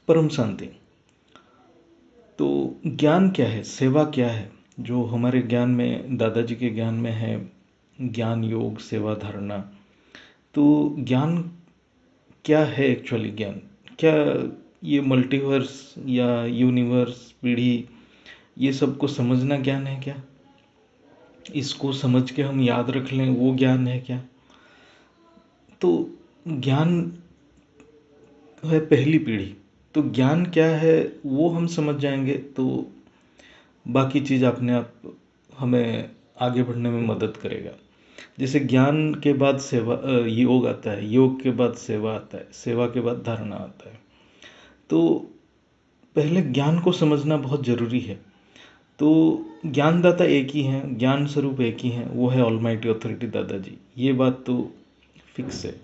परम शांति। तो ज्ञान क्या है, सेवा क्या है? जो हमारे ज्ञान में, दादाजी के ज्ञान में है, ज्ञान योग सेवा धारणा। तो ज्ञान क्या है एक्चुअली? ज्ञान क्या? ये मल्टीवर्स या यूनिवर्स, पीढ़ी, ये सब को समझना ज्ञान है क्या? इसको समझ के हम याद रख लें, वो ज्ञान है क्या? तो ज्ञान है पहली पीढ़ी। तो ज्ञान क्या है वो हम समझ जाएंगे तो बाकी चीज़ अपने आप हमें आगे बढ़ने में मदद करेगा। जैसे ज्ञान के बाद सेवा, योग आता है, योग के बाद सेवा आता है, सेवा के बाद धारणा आता है। तो पहले ज्ञान को समझना बहुत ज़रूरी है। तो ज्ञानदाता एक ही हैं, ज्ञान स्वरूप एक ही हैं, वो है ऑलमाइटी अथॉरिटी दादाजी। ये बात तो फिक्स है।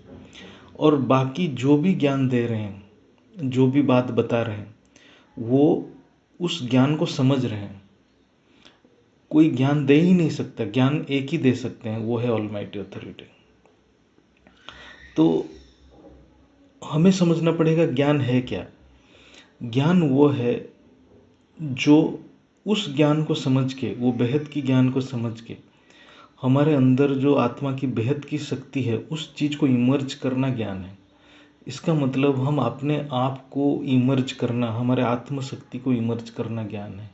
और बाकी जो भी ज्ञान दे रहे हैं, जो भी बात बता रहे हैं, वो उस ज्ञान को समझ रहे हैं। कोई ज्ञान दे ही नहीं सकता, ज्ञान एक ही दे सकते हैं, वो है ऑलमाइटी अथॉरिटी। तो हमें समझना पड़ेगा ज्ञान है क्या। ज्ञान वो है जो उस ज्ञान को समझ के, वो बेहद की ज्ञान को समझ के, हमारे अंदर जो आत्मा की बेहद की शक्ति है, उस चीज़ को इमर्ज करना ज्ञान है। इसका मतलब हम अपने आप को इमर्ज करना, हमारे आत्म शक्ति को इमर्ज करना ज्ञान है।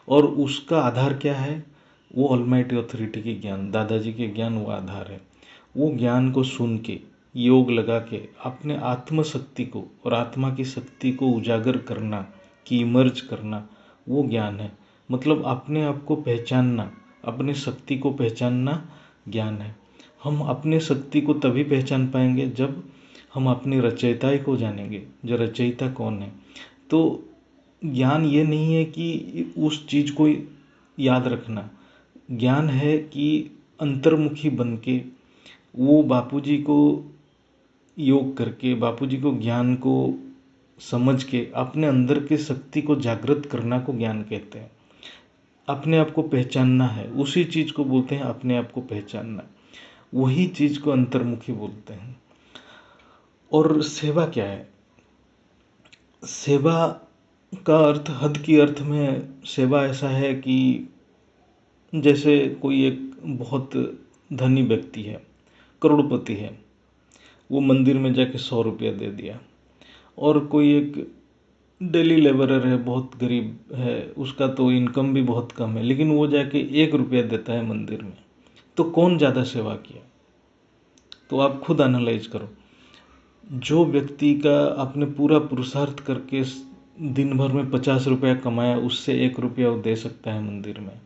और उसका आधार क्या है? वो ऑलमाइटी अथॉरिटी के ज्ञान, दादाजी के ज्ञान वो आधार है। वो ज्ञान को सुन के, योग लगा के अपने आत्म शक्ति को और आत्मा की शक्ति को उजागर करना, कि इमर्ज करना, वो ज्ञान है। मतलब अपने आप को पहचानना, अपनी शक्ति को पहचानना ज्ञान है। हम अपने शक्ति को तभी पहचान पाएंगे जब हम अपनी रचयिता को जानेंगे, जो रचयिता कौन है। तो ज्ञान ये नहीं है कि उस चीज़ को याद रखना। ज्ञान है कि अंतर्मुखी बन के, वो बापूजी को योग करके, बापूजी को ज्ञान को समझ के अपने अंदर की शक्ति को जागृत करना को ज्ञान कहते हैं। अपने आप को पहचानना है, उसी चीज़ को बोलते हैं अपने आप को पहचानना। वही चीज़ को अंतर्मुखी बोलते हैं। और सेवा क्या है? सेवा का अर्थ, हद की अर्थ में सेवा ऐसा है कि जैसे कोई एक बहुत धनी व्यक्ति है, करोड़पति है, वो मंदिर में जाके 100 रुपया दे दिया। और कोई एक डेली लेबरर है, बहुत गरीब है, उसका तो इनकम भी बहुत कम है, लेकिन वो जाके 1 रुपया देता है मंदिर में। तो कौन ज़्यादा सेवा किया? तो आप खुद एनालाइज करो। जो व्यक्ति का आपने पूरा पुरुषार्थ करके दिन भर में 50 रुपया कमाया, उससे 1 रुपया वो दे सकता है मंदिर में।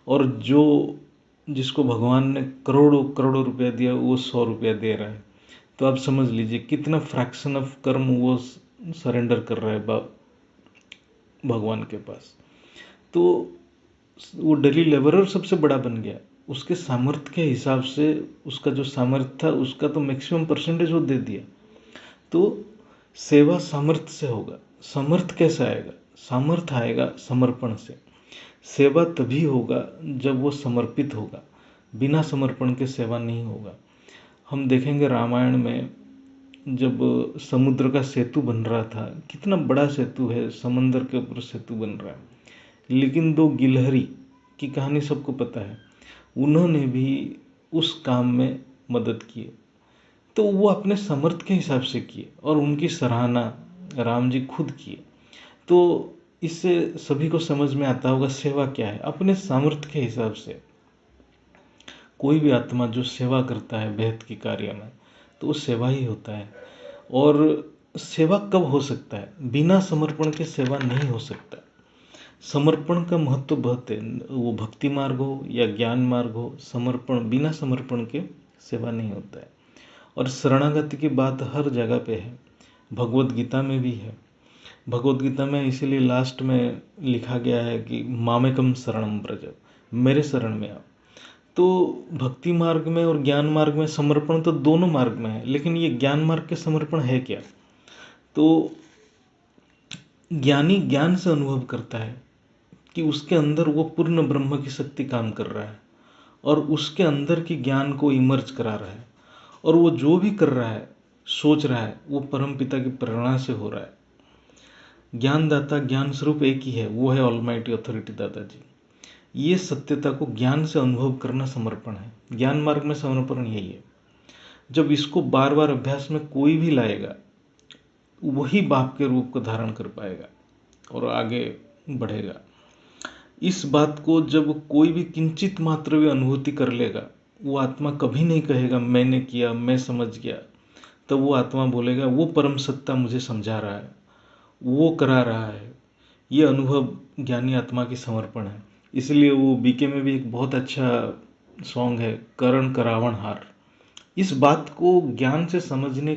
और जो जिसको भगवान ने करोड़ों करोड़ों रुपया दिया, वो 100 रुपया दे रहा है। तो आप समझ लीजिए कितना फ्रैक्शन ऑफ कर्म वो सरेंडर कर रहा है भगवान के पास। तो वो डेली लेबरर सबसे बड़ा बन गया। उसके सामर्थ्य के हिसाब से, उसका जो सामर्थ्य था उसका तो मैक्सिमम परसेंटेज वो दे दिया। तो सेवा सामर्थ्य से होगा। सामर्थ्य कैसे आएगा? सामर्थ्य आएगा समर्पण से। सेवा तभी होगा जब वो समर्पित होगा। बिना समर्पण के सेवा नहीं होगा। हम देखेंगे रामायण में, जब समुद्र का सेतु बन रहा था, कितना बड़ा सेतु है, समंदर के ऊपर सेतु बन रहा है, लेकिन 2 गिलहरी की कहानी सबको पता है, उन्होंने भी उस काम में मदद की। तो वो अपने सामर्थ्य के हिसाब से किए और उनकी सराहना राम जी खुद किए। तो इससे सभी को समझ में आता होगा सेवा क्या है। अपने सामर्थ्य के हिसाब से कोई भी आत्मा जो सेवा करता है बेहद के कार्य में, तो वो सेवा ही होता है। और सेवा कब हो सकता है? बिना समर्पण के सेवा नहीं हो सकता। समर्पण का महत्व बहुत है। वो भक्ति मार्ग हो या ज्ञान मार्ग हो, समर्पण, बिना समर्पण के सेवा नहीं होता है। और शरणागति की बात हर जगह पे है, भगवत गीता में भी है। भगवत गीता में इसीलिए लास्ट में लिखा गया है कि मामेकम शरणम व्रज, मेरे शरण में आओ। तो भक्ति मार्ग में और ज्ञान मार्ग में समर्पण तो दोनों मार्ग में है, लेकिन ये ज्ञान मार्ग के समर्पण है क्या? तो ज्ञानी ज्ञान से अनुभव करता है कि उसके अंदर वो पूर्ण ब्रह्म की शक्ति काम कर रहा है और उसके अंदर की ज्ञान को इमर्ज करा रहा है। और वो जो भी कर रहा है, सोच रहा है, वो परम पिता की प्रेरणा से हो रहा है। ज्ञानदाता ज्ञान स्वरूप एक ही है, वो है ऑलमाइटी अथॉरिटी दादाजी। ये सत्यता को ज्ञान से अनुभव करना समर्पण है। ज्ञान मार्ग में समर्पण यही है। जब इसको बार बार अभ्यास में कोई भी लाएगा, वही बाप के रूप को धारण कर पाएगा और आगे बढ़ेगा। इस बात को जब कोई भी किंचित मात्र भी अनुभूति कर लेगा, वो आत्मा कभी नहीं कहेगा मैंने किया, मैं समझ गया। तो वो आत्मा बोलेगा वो परम सत्ता मुझे समझा रहा है, वो करा रहा है। ये अनुभव ज्ञानी आत्मा की समर्पण है। इसलिए वो बीके में भी एक बहुत अच्छा सॉन्ग है, करण करावण हार। इस बात को ज्ञान से समझने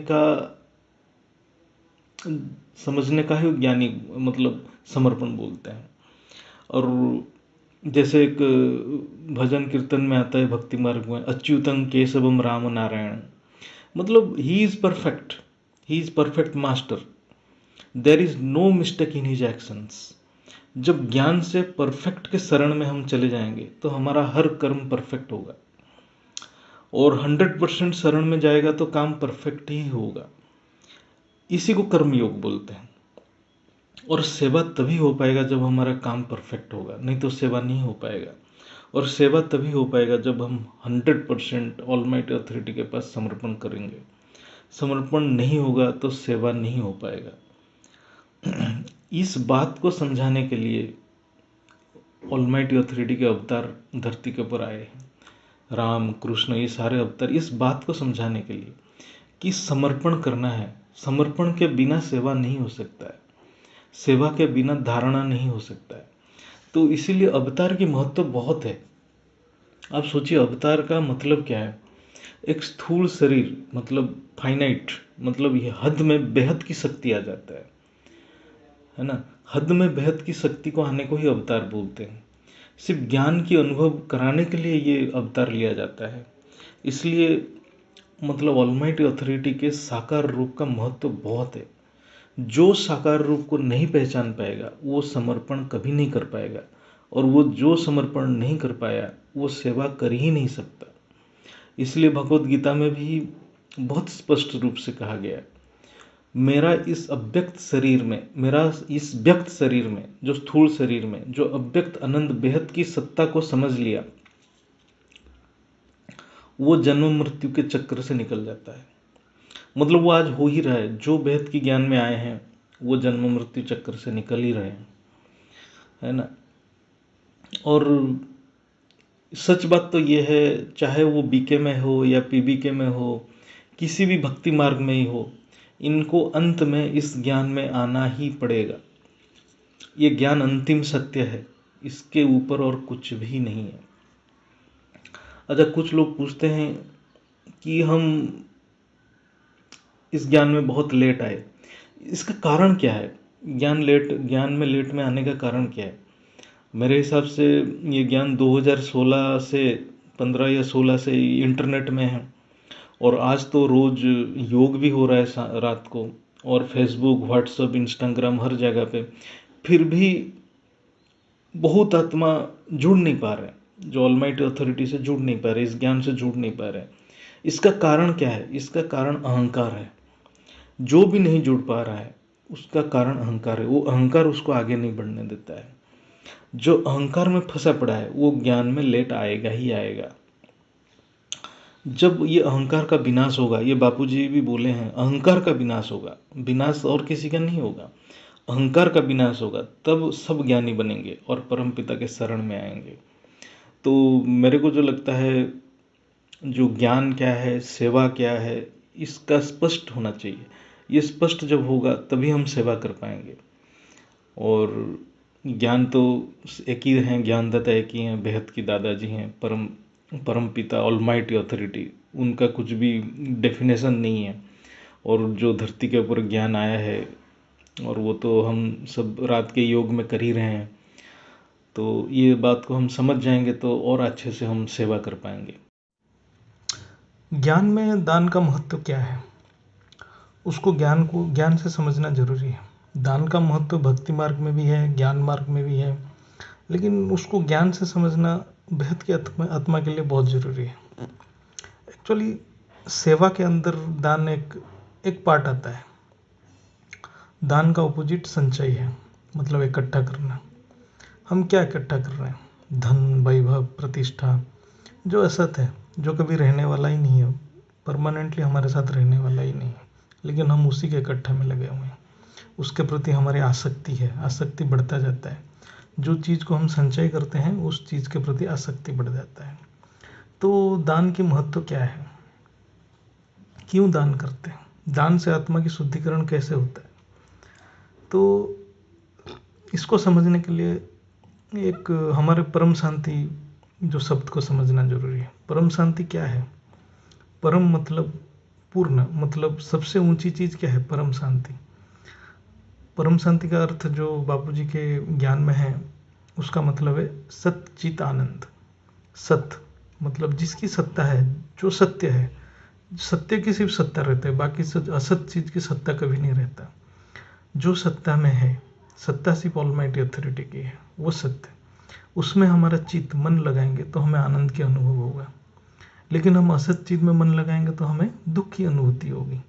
का ही ज्ञानी मतलब समर्पण बोलते हैं। और जैसे एक भजन कीर्तन में आता है भक्ति मार्ग में, अच्युतं केशवम राम नारायण, मतलब he is perfect, he is perfect master, there is no mistake in his actions. जब ज्ञान से परफेक्ट के शरण में हम चले जाएंगे तो हमारा हर कर्म परफेक्ट होगा, और 100% शरण में जाएगा तो काम परफेक्ट ही होगा। इसी को कर्म योग बोलते हैं। और सेवा तभी हो पाएगा जब हमारा काम परफेक्ट होगा, नहीं तो सेवा नहीं हो पाएगा। और सेवा तभी हो पाएगा जब हम 100% ऑलमाइटी अथॉरिटी के पास समर्पण करेंगे। समर्पण नहीं होगा तो सेवा नहीं हो पाएगा। इस बात को समझाने के लिए ऑलमाइटी अथॉरिटी के अवतार धरती के ऊपर आए हैं। राम कृष्ण ये सारे अवतार इस बात को समझाने के लिए कि समर्पण करना है। समर्पण के बिना सेवा नहीं हो सकता है, सेवा के बिना धारणा नहीं हो सकता है। तो इसीलिए अवतार की महत्व बहुत है। आप सोचिए अवतार का मतलब क्या है। एक स्थूल शरीर मतलब फाइनाइट, मतलब ये हद में बेहद की शक्ति आ जाता है ना। हद में बेहद की शक्ति को आने को ही अवतार बोलते हैं। सिर्फ ज्ञान की अनुभव कराने के लिए ये अवतार लिया जाता है। इसलिए मतलब ऑलमाइटी अथॉरिटी के साकार रूप का महत्व बहुत है। जो साकार रूप को नहीं पहचान पाएगा वो समर्पण कभी नहीं कर पाएगा, और वो जो समर्पण नहीं कर पाया वो सेवा कर ही नहीं सकता। इसलिए भगवत गीता में भी बहुत स्पष्ट रूप से कहा गया है, मेरा इस अव्यक्त शरीर में, मेरा इस व्यक्त शरीर में, जो स्थूल शरीर में जो अव्यक्त अनंत बेहद की सत्ता को समझ लिया, वो जन्म मृत्यु के चक्र से निकल जाता है। मतलब वो आज हो ही रहा है। जो बेहद की ज्ञान में आए हैं वो जन्म मृत्यु चक्र से निकल ही रहे हैं, है ना। और सच बात तो ये है, चाहे वो बीके में हो या पीबीके में हो, किसी भी भक्ति मार्ग में ही हो, इनको अंत में इस ज्ञान में आना ही पड़ेगा। ये ज्ञान अंतिम सत्य है, इसके ऊपर और कुछ भी नहीं है। अच्छा, कुछ लोग पूछते हैं कि हम इस ज्ञान में बहुत लेट आए, इसका कारण क्या है। ज्ञान में लेट में आने का कारण क्या है। मेरे हिसाब से ये ज्ञान 2016 से 15 या 16 से इंटरनेट में है, और आज तो रोज योग भी हो रहा है रात को, और फेसबुक व्हाट्सएप इंस्टाग्राम हर जगह पे, फिर भी बहुत आत्मा जुड़ नहीं पा रहे, जो ऑलमाइटी अथॉरिटी से जुड़ नहीं पा रहे, इस ज्ञान से जुड़ नहीं पा रहे। इसका कारण क्या है। इसका कारण अहंकार है। जो भी नहीं जुड़ पा रहा है उसका कारण अहंकार है। वो अहंकार उसको आगे नहीं बढ़ने देता है। जो अहंकार में फंसा पड़ा है वो ज्ञान में लेट आएगा ही आएगा। जब ये अहंकार का विनाश होगा, ये बापूजी भी बोले हैं, अहंकार का विनाश होगा, विनाश और किसी का नहीं होगा, अहंकार का विनाश होगा, तब सब ज्ञानी बनेंगे और परम पिता के शरण में आएंगे। तो मेरे को जो लगता है, जो ज्ञान क्या है, सेवा क्या है, इसका स्पष्ट होना चाहिए। ये स्पष्ट जब होगा तभी हम सेवा कर पाएंगे। और ज्ञान तो एक ही हैं, ज्ञानदाता एक ही हैं, बेहद की दादाजी हैं, परम पिता ऑलमाइटी अथॉरिटी। उनका कुछ भी डेफिनेशन नहीं है। और जो धरती के ऊपर ज्ञान आया है, और वो तो हम सब रात के योग में कर ही रहे हैं। तो ये बात को हम समझ जाएंगे तो और अच्छे से हम सेवा कर पाएंगे। ज्ञान में दान का महत्व क्या है, उसको ज्ञान से समझना जरूरी है। दान का महत्व भक्ति मार्ग में भी है, ज्ञान मार्ग में भी है, लेकिन उसको ज्ञान से समझना बेहद की आत्मा के लिए बहुत जरूरी है। एक्चुअली सेवा के अंदर दान एक पार्ट आता है। दान का ऑपोजिट संचय है, मतलब इकट्ठा करना। हम क्या इकट्ठा कर रहे हैं? धन, वैभव, प्रतिष्ठा, जो असत है, जो कभी रहने वाला ही नहीं है, परमानेंटली हमारे साथ रहने वाला ही नहीं है, लेकिन हम उसी के इकट्ठे में लगे हुए हैं। उसके प्रति हमारी आसक्ति है, आसक्ति बढ़ता जाता है। जो चीज़ को हम संचय करते हैं उस चीज़ के प्रति आसक्ति बढ़ जाता है। तो दान की महत्व क्या है? क्यों दान करते हैं? दान से आत्मा की शुद्धिकरण कैसे होता है? तो इसको समझने के लिए एक हमारे परम शांति जो शब्द को समझना जरूरी है। परम शांति क्या है? परम मतलब पूर्ण, मतलब सबसे ऊंची चीज क्या है? परम शांति। परम शांति का अर्थ जो बापूजी के ज्ञान में है उसका मतलब है सच्चित आनंद। सत मतलब जिसकी सत्ता है, जो सत्य है। सत्य की सिर्फ सत्ता रहता है, बाकी असत चीज की सत्ता कभी नहीं रहता। जो सत्ता में है, सत्ता सिर्फ ऑलमाइटी अथॉरिटी की है, वो सत्य। उसमें हमारा चित्त मन लगाएंगे तो हमें आनंद की अनुभव होगा, लेकिन हम असत चीज में मन लगाएंगे तो हमें दुख की अनुभूति होगी।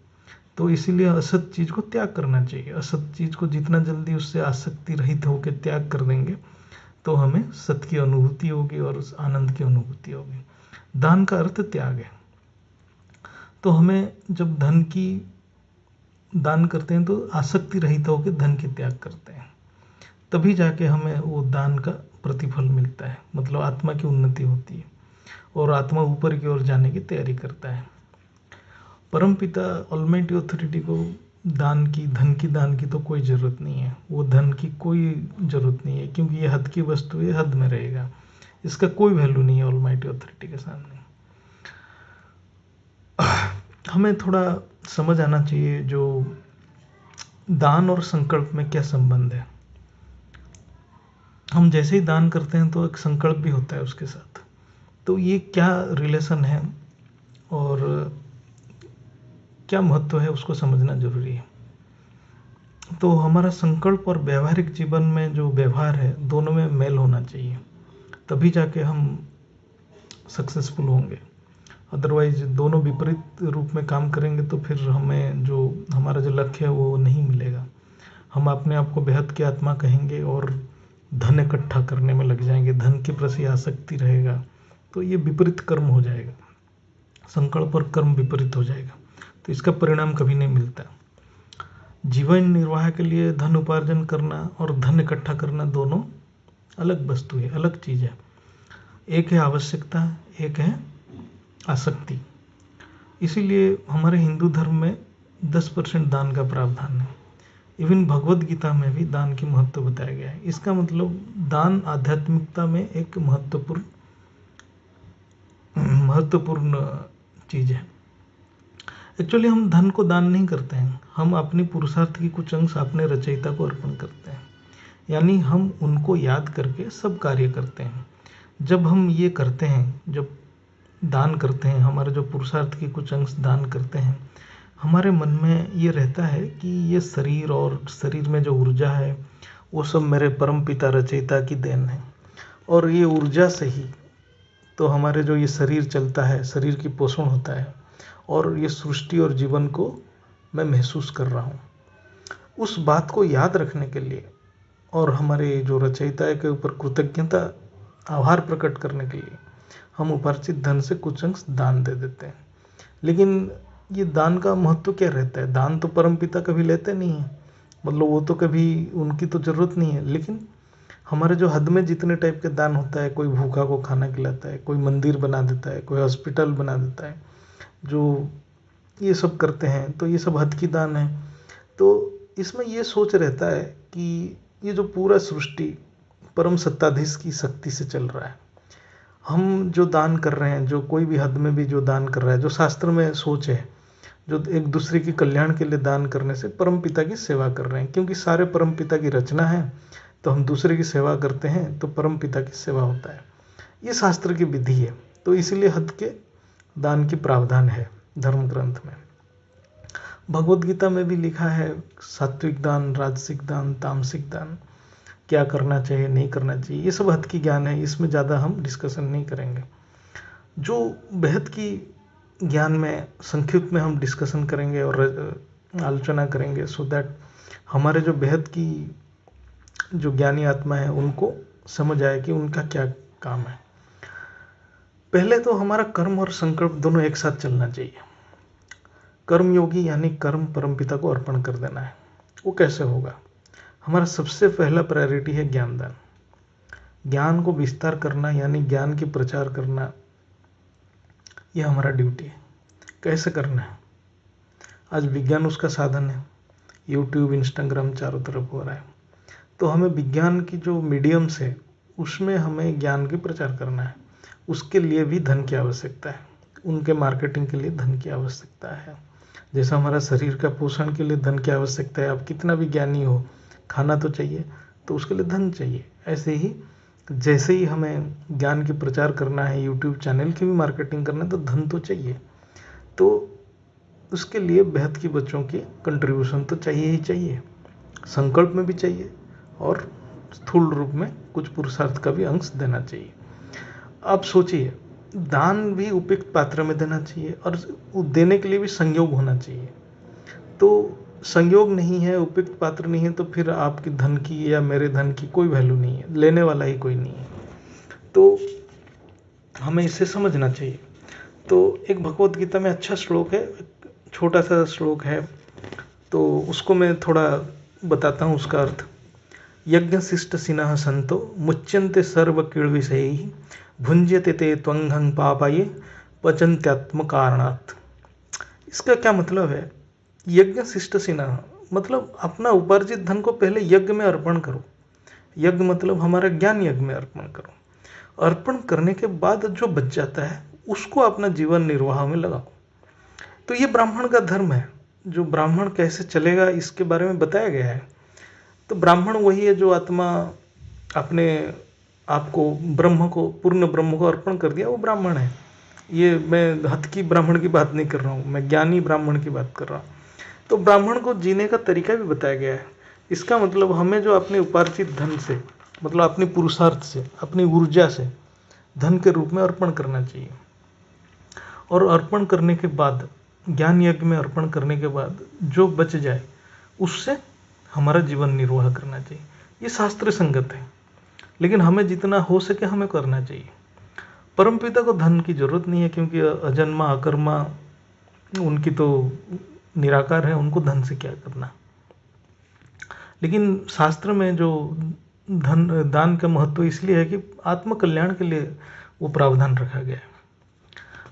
तो इसीलिए असत चीज को त्याग करना चाहिए। असत चीज को जितना जल्दी उससे आसक्ति रहित होकर त्याग कर देंगे तो हमें सत्य की अनुभूति होगी और उस आनंद की अनुभूति होगी। दान का अर्थ त्याग है। तो हमें जब धन की दान करते हैं तो आसक्ति रहित होकर धन की त्याग करते हैं, तभी जाके हमें वो दान का प्रतिफल मिलता है, मतलब आत्मा की उन्नति होती है और आत्मा ऊपर की ओर जाने की तैयारी करता है। परमपिता ऑलमाइटी अथॉरिटी को दान की, धन की दान की तो कोई ज़रूरत नहीं है। वो धन की कोई ज़रूरत नहीं है, क्योंकि ये हद की वस्तु है, हद में रहेगा। इसका कोई वैल्यू नहीं है ऑलमाइटी अथॉरिटी के सामने। हमें थोड़ा समझ आना चाहिए जो दान और संकल्प में क्या संबंध है। हम जैसे ही दान करते हैं तो एक संकल्प भी होता है उसके साथ। तो ये क्या रिलेशन है और क्या महत्व है उसको समझना जरूरी है। तो हमारा संकल्प और व्यवहारिक जीवन में जो व्यवहार है, दोनों में मेल होना चाहिए, तभी जाके हम सक्सेसफुल होंगे। अदरवाइज दोनों विपरीत रूप में काम करेंगे तो फिर हमें जो हमारा जो लक्ष्य है वो नहीं मिलेगा। हम अपने आप को बेहद की आत्मा कहेंगे और धन इकट्ठा करने में लग जाएंगे, धन के प्रति आसक्ति रहेगा, तो ये विपरीत कर्म हो जाएगा। संकल्प और कर्म विपरीत हो जाएगा, तो इसका परिणाम कभी नहीं मिलता। जीवन निर्वाह के लिए धन उपार्जन करना और धन इकट्ठा करना दोनों अलग वस्तु है, अलग चीज है। एक है आवश्यकता, एक है आसक्ति। इसीलिए हमारे हिंदू धर्म में 10% दान का प्रावधान है। इवन भगवत गीता में भी दान की महत्व बताया गया है। इसका मतलब दान आध्यात्मिकता में एक महत्वपूर्ण चीज है। एक्चुअली हम धन को दान नहीं करते हैं, हम अपने पुरुषार्थ की कुछ अंश अपने रचयिता को अर्पण करते हैं, यानी हम उनको याद करके सब कार्य करते हैं। जब हम ये करते हैं, जब दान करते हैं, हमारे जो पुरुषार्थ की कुछ अंश दान करते हैं, हमारे मन में ये रहता है कि ये शरीर और शरीर में जो ऊर्जा है वो सब मेरे परम पिता रचयिता की देन है, और ये ऊर्जा से ही तो हमारे जो ये शरीर चलता है, शरीर की पोषण होता है, और ये सृष्टि और जीवन को मैं महसूस कर रहा हूँ। उस बात को याद रखने के लिए और हमारे जो रचयिता के ऊपर कृतज्ञता, आभार प्रकट करने के लिए हम उपार्जित धन से कुछ अंश दान दे देते हैं। लेकिन ये दान का महत्व क्या रहता है? दान तो परमपिता कभी लेते नहीं है, मतलब वो तो कभी, उनकी तो जरूरत नहीं है। लेकिन हमारे जो हद में जितने टाइप के दान होता है, कोई भूखा को खाना खिलाता है, कोई मंदिर बना देता है, कोई हॉस्पिटल बना देता है, जो ये सब करते हैं, तो ये सब हद की दान है। तो इसमें ये सोच रहता है कि ये जो पूरा सृष्टि परम सत्ताधीश की शक्ति से चल रहा है, हम जो दान कर रहे हैं, जो कोई भी हद में भी जो दान कर रहा है, जो शास्त्र में सोच है, जो एक दूसरे के कल्याण के लिए दान करने से परमपिता की सेवा कर रहे हैं, क्योंकि सारे परमपिता की रचना है, तो हम दूसरे की सेवा करते हैं तो परमपिता की सेवा होता है। ये शास्त्र की विधि है, तो इसीलिए हद के दान की प्रावधान है धर्म ग्रंथ में। भगवत गीता में भी लिखा है सात्विक दान, राजसिक दान, तामसिक दान, क्या करना चाहिए, नहीं करना चाहिए, ये सब हद की ज्ञान है, इसमें ज़्यादा हम डिस्कशन नहीं करेंगे। जो बेहद की ज्ञान में संक्षिप्त में हम डिस्कशन करेंगे और आलोचना करेंगे, सो दैट हमारे जो बेहद की जो ज्ञानी आत्मा है उनको समझ आए कि उनका क्या काम है। पहले तो हमारा कर्म और संकल्प दोनों एक साथ चलना चाहिए। कर्म योगी यानी कर्म परमपिता को अर्पण कर देना है। वो कैसे होगा? हमारा सबसे पहला प्रायोरिटी है ज्ञानदान। ज्ञान को विस्तार करना यानी ज्ञान की प्रचार करना, यह हमारा ड्यूटी है। कैसे करना है? आज विज्ञान उसका साधन है। यूट्यूब, इंस्टाग्राम चारों तरफ हो रहा है। तो हमें विज्ञान की जो मीडियम्स है उसमें हमें ज्ञान की प्रचार करना है। उसके लिए भी धन की आवश्यकता है। उनके मार्केटिंग के लिए धन की आवश्यकता है। जैसा हमारा शरीर का पोषण के लिए धन की आवश्यकता है, आप कितना भी ज्ञानी हो, खाना तो चाहिए, तो उसके लिए धन चाहिए। ऐसे ही जैसे ही हमें ज्ञान की प्रचार करना है, यूट्यूब चैनल की भी मार्केटिंग करना है, तो धन तो चाहिए। तो उसके लिए बेहद की बच्चों की कंट्रीब्यूशन तो चाहिए ही चाहिए, संकल्प में भी चाहिए और स्थूल रूप में कुछ पुरुषार्थ का भी अंश देना चाहिए। आप सोचिए, दान भी उपयुक्त पात्र में देना चाहिए और देने के लिए भी संयोग होना चाहिए। तो संयोग नहीं है, उपयुक्त पात्र नहीं है, तो फिर आपकी धन की या मेरे धन की कोई वैल्यू नहीं है, लेने वाला ही कोई नहीं है। तो हमें इसे समझना चाहिए। तो एक भगवत गीता में अच्छा श्लोक है, छोटा सा श्लोक है, तो उसको मैं थोड़ा बताता हूँ उसका अर्थ। यज्ञ शिष्ट सिनः संतो मुच्यन्ते सर्व कीड़ विषयैः भुंज्यते ते त्वंघं पापाये पचन्त्यात्म कारणात्। इसका क्या मतलब है? यज्ञ शिष्ट सिनः मतलब अपना उपार्जित धन को पहले यज्ञ में अर्पण करो। यज्ञ मतलब हमारा ज्ञान यज्ञ में अर्पण करो। अर्पण करने के बाद जो बच जाता है उसको अपना जीवन निर्वाह में लगाओ। तो ये ब्राह्मण का धर्म है। जो ब्राह्मण कैसे चलेगा इसके बारे में बताया गया है। तो ब्राह्मण वही है जो आत्मा अपने आपको ब्रह्म को, पूर्ण ब्रह्म को अर्पण कर दिया, वो ब्राह्मण है। ये मैं हतकी ब्राह्मण की बात नहीं कर रहा हूँ, मैं ज्ञानी ब्राह्मण की बात कर रहा हूँ। तो ब्राह्मण को जीने का तरीका भी बताया गया है। इसका मतलब हमें जो अपने उपार्जित धन से, मतलब अपने पुरुषार्थ से, अपनी ऊर्जा से धन के रूप में अर्पण करना चाहिए। और अर्पण करने के बाद, ज्ञान यज्ञ में अर्पण करने के बाद जो बच जाए उससे हमारा जीवन निर्वाह करना चाहिए। ये शास्त्र संगत है, लेकिन हमें जितना हो सके हमें करना चाहिए। परमपिता को धन की जरूरत नहीं है, क्योंकि अजन्मा अकर्मा उनकी तो निराकार है, उनको धन से क्या करना। लेकिन शास्त्र में जो धन दान का महत्व इसलिए है कि आत्म कल्याण के लिए वो प्रावधान रखा गया है।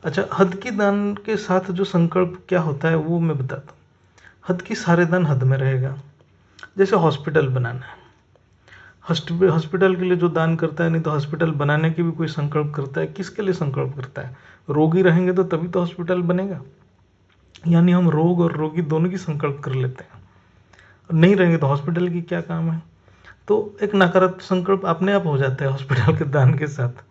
अच्छा, हद की दान के साथ जो संकल्प क्या होता है वो मैं बताता हूँ। हद की सारे दान हद में रहेगा। जैसे हॉस्पिटल बनाना है, हॉस्पिटल के लिए जो दान करता है, नहीं तो हॉस्पिटल बनाने की भी कोई संकल्प करता है, किसके लिए संकल्प करता है? रोगी रहेंगे तो तभी तो हॉस्पिटल बनेगा। यानी हम रोग और रोगी दोनों की संकल्प कर लेते हैं, नहीं रहेंगे तो हॉस्पिटल की क्या काम है। तो एक नकारात्मक संकल्प अपने आप हो जाता है हॉस्पिटल के दान के साथ।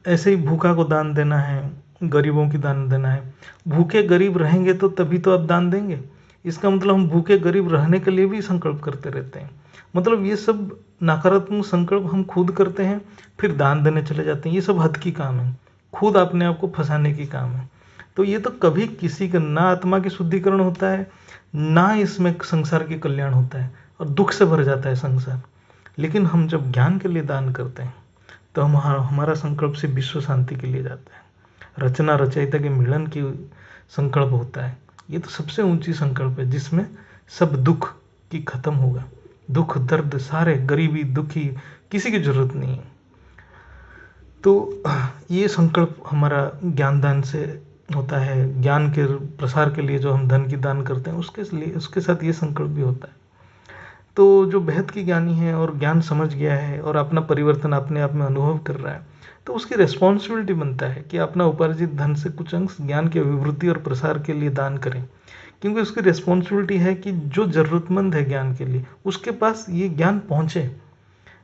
ऐसे ही भूखा को दान देना है, गरीबों की दान देना है। भूखे गरीब रहेंगे तो तभी तो आप दान देंगे। इसका मतलब हम भूखे गरीब रहने के लिए भी संकल्प करते रहते हैं। मतलब ये सब नकारात्मक संकल्प हम खुद करते हैं, फिर दान देने चले जाते हैं। ये सब हद की काम है, खुद अपने आप को फंसाने की काम है। तो ये तो कभी किसी का ना आत्मा की शुद्धिकरण होता है, ना इसमें संसार की कल्याण होता है, और दुख से भर जाता है संसार। लेकिन हम जब ज्ञान के लिए दान करते हैं तो हमारा संकल्प से विश्व शांति के लिए जाता है, रचना रचयिता के मिलन की संकल्प होता है। ये तो सबसे ऊंची संकल्प है, जिसमें सब दुख की खत्म होगा। दुख दर्द सारे, गरीबी दुखी किसी की जरूरत नहीं है। तो ये संकल्प हमारा ज्ञान दान से होता है। ज्ञान के प्रसार के लिए जो हम धन की दान करते हैं उसके साथ ये संकल्प भी होता है। तो जो बेहद की ज्ञानी है और ज्ञान समझ गया है और अपना परिवर्तन अपने आप में अनुभव कर रहा है, तो उसकी रिस्पॉन्सिबिलिटी बनता है कि अपना उपार्जित धन से कुछ अंश ज्ञान की अभिवृद्धि और प्रसार के लिए दान करें। क्योंकि उसकी रिस्पॉन्सिबिलिटी है कि जो ज़रूरतमंद है ज्ञान के लिए, उसके पास ये ज्ञान पहुँचे।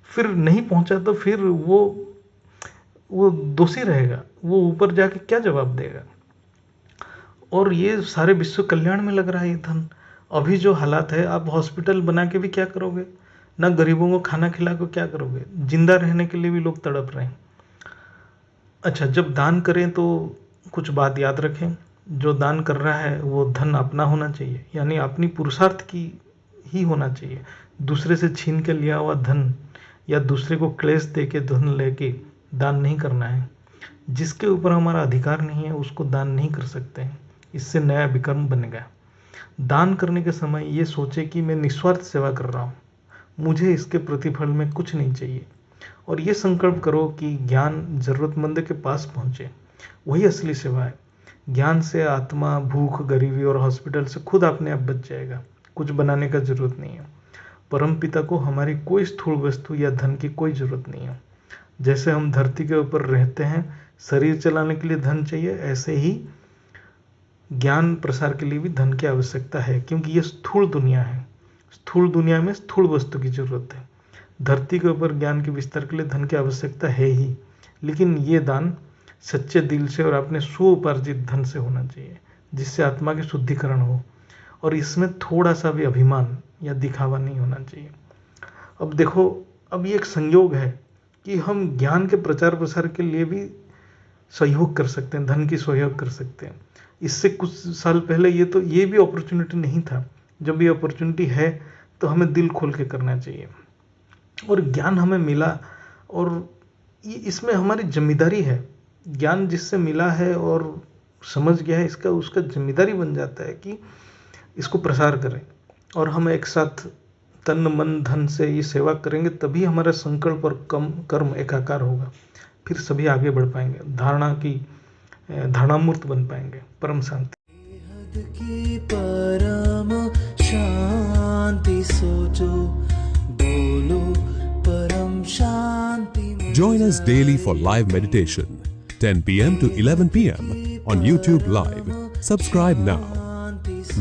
फिर नहीं पहुँचा तो फिर वो दोषी रहेगा, वो ऊपर जाके क्या जवाब देगा। और ये सारे विश्व कल्याण में लग रहा है ये धन। अभी जो हालात है, आप हॉस्पिटल बना के भी क्या करोगे, ना गरीबों को खाना खिला के क्या करोगे, जिंदा रहने के लिए भी लोग तड़प रहे हैं। अच्छा, जब दान करें तो कुछ बात याद रखें, जो दान कर रहा है वो धन अपना होना चाहिए, यानी अपनी पुरुषार्थ की ही होना चाहिए। दूसरे से छीन के लिया हुआ धन या दूसरे को क्लेश दे के धन लेके दान नहीं करना है। जिसके ऊपर हमारा अधिकार नहीं है उसको दान नहीं कर सकते हैं, इससे नया विकर्म बनेगा। दान करने के समय ये सोचे कि मैं निस्वार्थ सेवा कर रहा हूँ, मुझे इसके प्रतिफल में कुछ नहीं चाहिए। और ये संकल्प करो कि ज्ञान जरूरतमंद के पास पहुँचे, वही असली सेवा है। ज्ञान से आत्मा भूख, गरीबी और हॉस्पिटल से खुद अपने आप बच जाएगा, कुछ बनाने का जरूरत नहीं है। परम पिता को हमारी कोई स्थूल वस्तु या धन की कोई जरूरत नहीं है। जैसे हम धरती के ऊपर रहते हैं, शरीर चलाने के लिए धन चाहिए, ऐसे ही ज्ञान प्रसार के लिए भी धन की आवश्यकता है, क्योंकि ये स्थूल दुनिया है। स्थूल दुनिया में स्थूल वस्तु की जरूरत है। धरती के ऊपर ज्ञान के विस्तार के लिए धन की आवश्यकता है ही, लेकिन ये दान सच्चे दिल से और अपने स्वउपार्जित धन से होना चाहिए, जिससे आत्मा की शुद्धिकरण हो, और इसमें थोड़ा सा भी अभिमान या दिखावा नहीं होना चाहिए। अब देखो, अब ये एक संयोग है कि हम ज्ञान के प्रचार प्रसार के लिए भी सहयोग कर सकते हैं, धन की सहयोग कर सकते हैं। इससे कुछ साल पहले ये भी अपॉर्चुनिटी नहीं था। जब ये अपॉर्चुनिटी है तो हमें दिल खोल के करना चाहिए। और ज्ञान हमें मिला और इसमें हमारी जिम्मेदारी है। ज्ञान जिससे मिला है और समझ गया है, इसका उसका जिम्मेदारी बन जाता है कि इसको प्रसार करें। और हम एक साथ तन मन धन से ये सेवा करेंगे, तभी हमारा संकल्प और कर्म एकाकार होगा। फिर सभी आगे बढ़ पाएंगे, धारणामूर्त बन पाएंगे। परम शांति। की परम शांति सोचो, बोलो परम शांति। Join us daily for live meditation, 10 p.m. to 11 p.m. on YouTube Live. Subscribe now.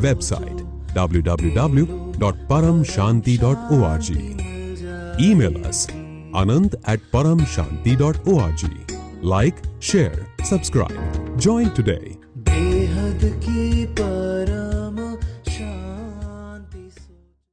Website www.paramshanti.org. Email us anant@paramshanti.org. Like, share, subscribe. Join today. बेहद की